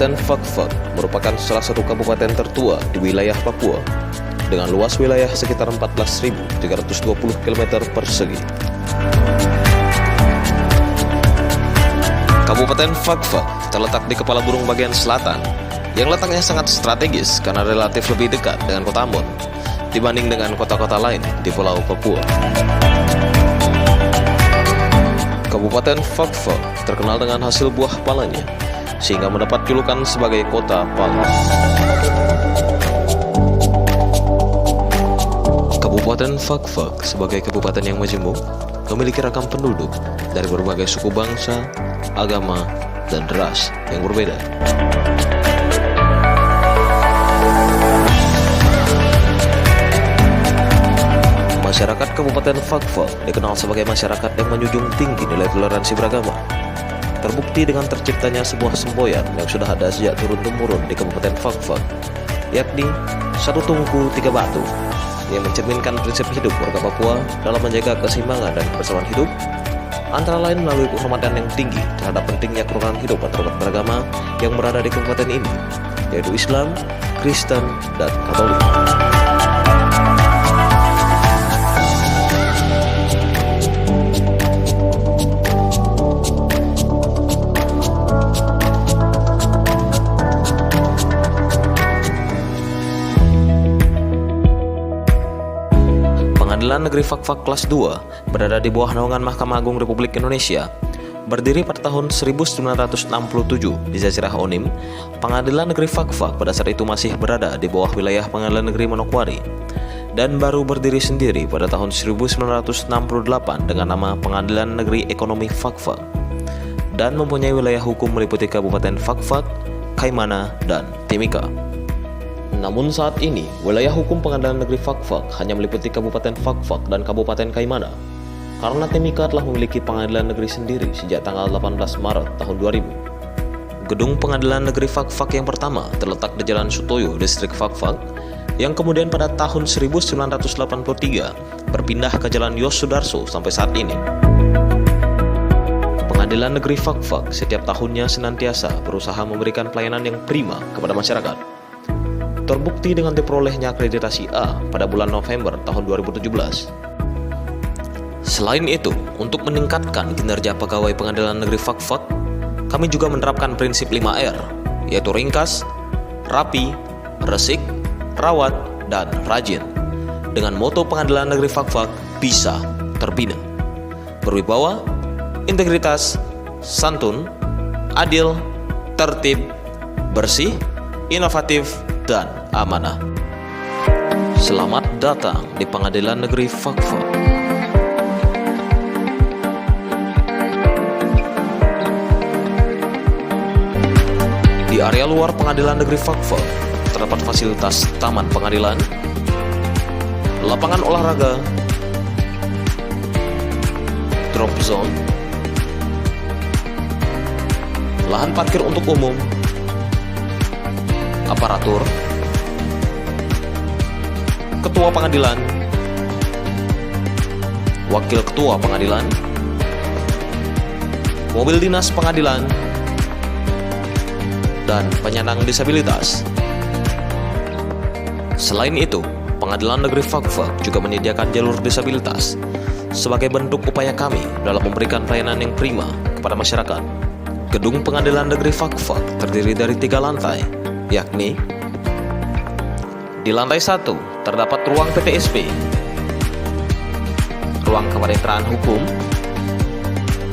Kabupaten Fakfak merupakan salah satu kabupaten tertua di wilayah Papua dengan luas wilayah sekitar 14.320 km persegi. Kabupaten Fakfak terletak di kepala burung bagian selatan yang letaknya sangat strategis karena relatif lebih dekat dengan kota Ambon dibanding dengan kota-kota lain di Pulau Papua. Kabupaten Fakfak terkenal dengan hasil buah palanya, sehingga mendapat julukan sebagai kota pala. Kabupaten Fakfak sebagai kabupaten yang majemuk memiliki ragam penduduk dari berbagai suku bangsa, agama, dan ras yang berbeda. Masyarakat Kabupaten Fakfak dikenal sebagai masyarakat yang menjunjung tinggi nilai toleransi beragama. Terbukti dengan terciptanya sebuah semboyan yang sudah ada sejak turun-temurun di Kabupaten Fakfak, yakni satu tungku tiga batu, yang mencerminkan prinsip hidup warga Papua dalam menjaga keseimbangan dan kebersamaan hidup, antara lain melalui penghormatan yang tinggi terhadap pentingnya kerukunan hidup antarumat beragama yang berada di kabupaten ini, yaitu Islam, Kristen, dan Katolik. Pengadilan Negeri Fakfak kelas 2 berada di bawah naungan Mahkamah Agung Republik Indonesia. Berdiri pada tahun 1967 di Jazirah Onim, Pengadilan Negeri Fakfak pada saat itu masih berada di bawah wilayah Pengadilan Negeri Manokwari dan baru berdiri sendiri pada tahun 1968 dengan nama Pengadilan Negeri Ekonomi Fakfak dan mempunyai wilayah hukum meliputi Kabupaten Fakfak, Kaimana, dan Timika. Namun saat ini, wilayah hukum Pengadilan Negeri Fakfak hanya meliputi Kabupaten Fakfak dan Kabupaten Kaimana, karena Timika telah memiliki pengadilan negeri sendiri sejak tanggal 18 Maret tahun 2000. Gedung Pengadilan Negeri Fakfak yang pertama terletak di Jalan Sutoyo, Distrik Fakfak, yang kemudian pada tahun 1983 berpindah ke Jalan Yos Sudarso sampai saat ini. Pengadilan Negeri Fakfak setiap tahunnya senantiasa berusaha memberikan pelayanan yang prima kepada masyarakat. Terbukti dengan diperolehnya akreditasi A pada bulan November tahun 2017. Selain itu, untuk meningkatkan kinerja pegawai Pengadilan Negeri Fakfak, kami juga menerapkan prinsip 5R, yaitu ringkas, rapi, resik, rawat, dan rajin. Dengan moto Pengadilan Negeri Fakfak bisa terbina, berwibawa, integritas, santun, adil, tertib, bersih, inovatif, dan amanah. Selamat datang di Pengadilan Negeri Fakfak. Di area luar Pengadilan Negeri Fakfak terdapat fasilitas taman pengadilan, lapangan olahraga, drop zone, lahan parkir untuk umum, aparatur, ketua pengadilan, wakil ketua pengadilan, mobil dinas pengadilan, dan penyandang disabilitas. Selain itu, Pengadilan Negeri Fakfak juga menyediakan jalur disabilitas sebagai bentuk upaya kami dalam memberikan pelayanan yang prima kepada masyarakat. Gedung Pengadilan Negeri Fakfak terdiri dari 3 lantai, yakni di lantai 1 terdapat ruang PTSP, ruang kepaniteraan hukum,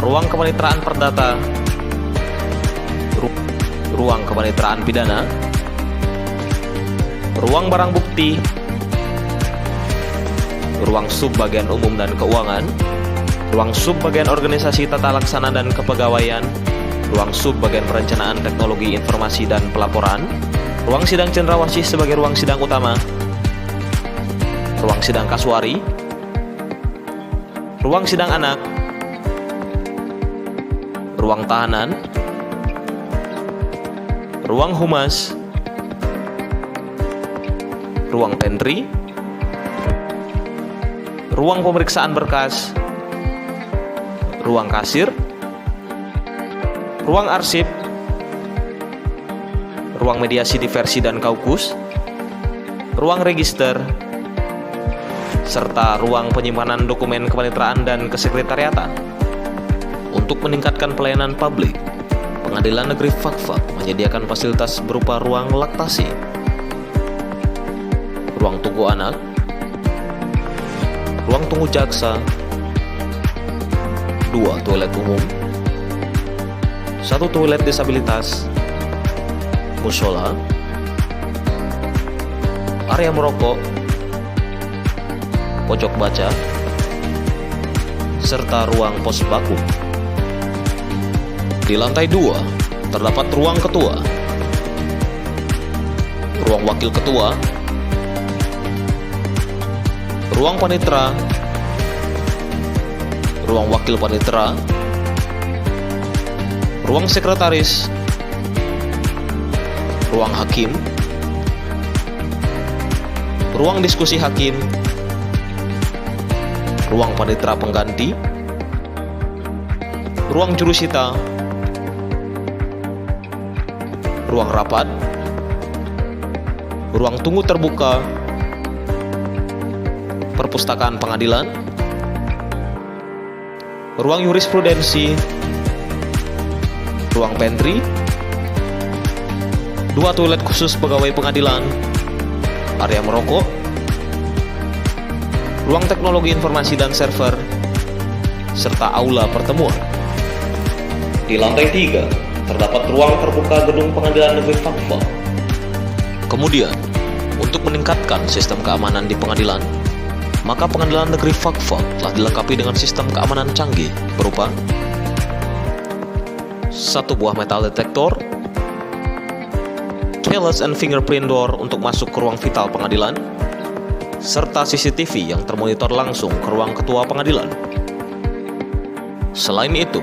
ruang kepaniteraan perdata, ruang kepaniteraan pidana, ruang barang bukti, ruang sub bagian umum dan keuangan, ruang sub bagian organisasi tata laksana dan kepegawaian, ruang sub bagian perencanaan teknologi informasi dan pelaporan, ruang sidang cendrawasih sebagai ruang sidang utama, ruang sidang kasuari, ruang sidang anak, ruang tahanan, ruang humas, ruang pantry, ruang pemeriksaan berkas, ruang kasir, ruang arsip, ruang mediasi diversi dan kaukus, ruang register, serta ruang penyimpanan dokumen kepanitraan dan kesekretariatan. Untuk meningkatkan pelayanan publik, Pengadilan Negeri Fakfak menyediakan fasilitas berupa ruang laktasi, ruang tunggu anak, ruang tunggu jaksa, 2 toilet umum, 1 toilet disabilitas, musola, area merokok, pojok baca, serta ruang pos baku. Di lantai 2 terdapat ruang ketua, ruang wakil ketua, ruang panitera, ruang wakil panitera, ruang sekretaris, ruang hakim, ruang diskusi hakim, ruang panitera pengganti, ruang jurusita, ruang rapat, ruang tunggu terbuka, perpustakaan pengadilan, ruang jurisprudensi, ruang pantry, 2 toilet khusus pegawai pengadilan, area merokok, ruang teknologi informasi dan server, serta aula pertemuan. Di lantai 3 terdapat ruang terbuka gedung Pengadilan Negeri Fakfak. Kemudian, untuk meningkatkan sistem keamanan di pengadilan, maka Pengadilan Negeri Fakfak telah dilengkapi dengan sistem keamanan canggih berupa 1 buah metal detektor, keyless and fingerprint door untuk masuk ke ruang vital pengadilan, serta CCTV yang termonitor langsung ke ruang ketua pengadilan. Selain itu,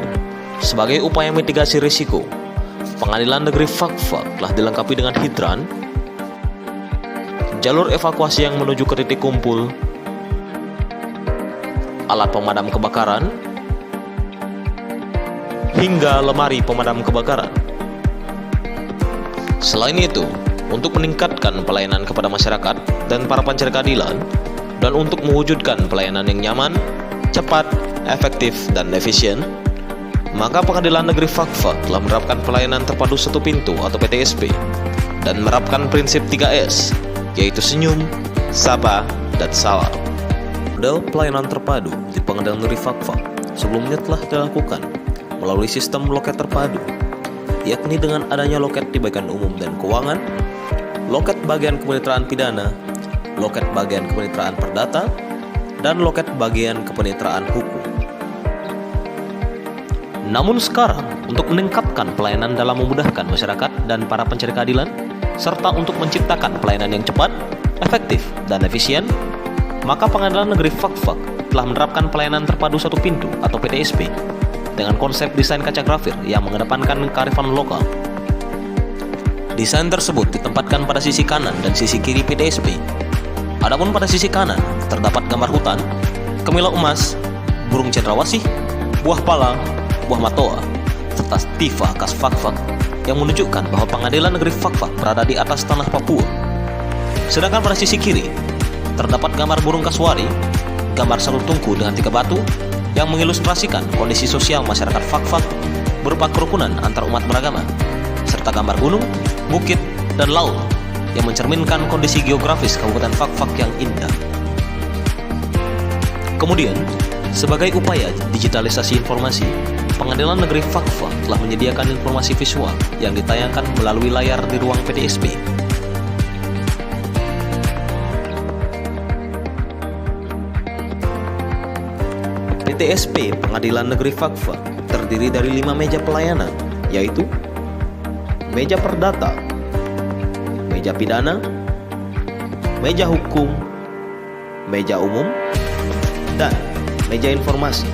sebagai upaya mitigasi risiko, Pengadilan Negeri Fakfak telah dilengkapi dengan hidran, jalur evakuasi yang menuju ke titik kumpul, alat pemadam kebakaran, hingga lemari pemadam kebakaran. Selain itu, untuk meningkatkan pelayanan kepada masyarakat dan para pencari keadilan, dan untuk mewujudkan pelayanan yang nyaman, cepat, efektif, dan efisien, maka Pengadilan Negeri Fakfak telah menerapkan pelayanan terpadu satu pintu atau PTSP dan menerapkan prinsip 3S, yaitu senyum, sapa, dan salam. Model pelayanan terpadu di Pengadilan Negeri Fakfak sebelumnya telah dilakukan melalui sistem loket terpadu, yakni dengan adanya loket di bagian umum dan keuangan, loket bagian kepanitraan pidana, loket bagian kepanitraan perdata, dan loket bagian kepanitraan hukum. Namun sekarang, untuk meningkatkan pelayanan dalam memudahkan masyarakat dan para pencari keadilan, serta untuk menciptakan pelayanan yang cepat, efektif, dan efisien, maka Pengadilan Negeri Fakfak telah menerapkan pelayanan terpadu satu pintu atau PTSP dengan konsep desain kaca grafir yang mengedepankan kearifan lokal. Desain tersebut ditempatkan pada sisi kanan dan sisi kiri PTSP. Adapun pada sisi kanan terdapat gambar hutan, kemilau emas, burung cendrawasih, buah pala, buah matoa, serta stiva khas Fakfak yang menunjukkan bahwa Pengadilan Negeri Fakfak berada di atas tanah Papua. Sedangkan pada sisi kiri terdapat gambar burung kasuari, gambar sarung tungku dengan 3 batu yang mengilustrasikan kondisi sosial masyarakat Fakfak berupa kerukunan antar umat beragama, serta gambar gunung, bukit, dan laut yang mencerminkan kondisi geografis Kabupaten Fakfak yang indah. Kemudian, sebagai upaya digitalisasi informasi, Pengadilan Negeri Fakfak telah menyediakan informasi visual yang ditayangkan melalui layar di ruang PTSP. PTSP Pengadilan Negeri Fakfak terdiri dari 5 meja pelayanan, yaitu meja perdata, meja pidana, meja hukum, meja umum, dan meja informasi.